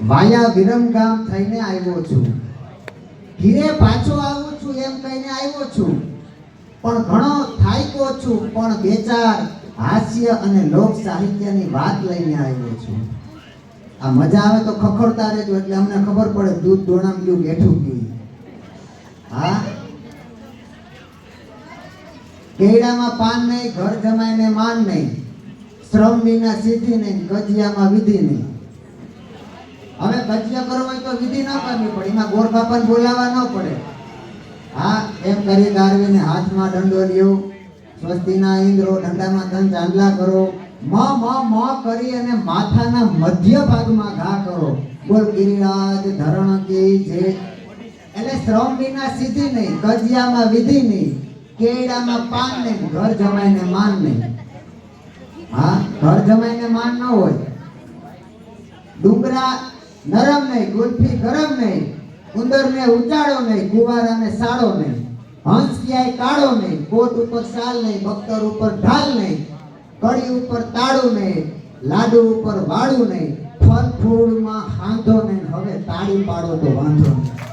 વાયા વિરમગામ થઈને આવ્યો છું, ઘીરે પાછો આવું છું એમ કહીને આવ્યો છું, પણ ઘણો થાક્યો છું, પણ બે ચાર હાસ્ય અને લોક સાહિત્યની વાત લઈને આવ્યો છું. આ મજા આવે તો ખખડતા રહેજો, એટલે અમને ખબર પડે દૂધ દોણામ ગયું બેઠું ગયું. હા, કેળામાં પાન નહીં, ઘર જમાઈને માન નહીં, શ્રમ વિના સિદ્ધિ નહીં, ગજિયામાં વિધિ નહીં. હવે ગજિયા કરવો હોય તો વિધિ ન કરવી પડે, એમાં ગોરબાપાને બોલાવવા ન પડે. હા, એમ કરી ગારવીને હાથમાં દંડો લ્યો, સ્વસ્તિના ઇન્દ્રો, દંડામાં ધન ચાંદલા કરો, મ મ મ કરી અને માથાના મધ્ય ભાગમાં ઘા કરો. બોલ ગિરિરાજ ધરણ કી જય. એટલે શ્રમ વિના સિદ્ધિ નહીં, ગજિયામાં વિધિ નહીં, કેળામાં પાન નહીં, ઘર જમાઈને માન નહીં. હા, ઘર જમાઈને માન ન હોય. ડુંગરા નરમ નહીં, ગુલ્ફી ગરમ નહીં, ઉંદરને ઉચાળો નહીં, કુવારાને સાળો નહીં, હંસ ક્યાંય કાળો નહીં, કોટ ઉપર શાલ નહીં, બખ્તર ઉપર ઢાલ નહીં, કડી ઉપર તાળું નહીં, લાડુ ઉપર વાળું નહીં, ફળ ફૂલમાં હાંધો નહીં. હવે તાળી પાડો તો વાંધો નહીં.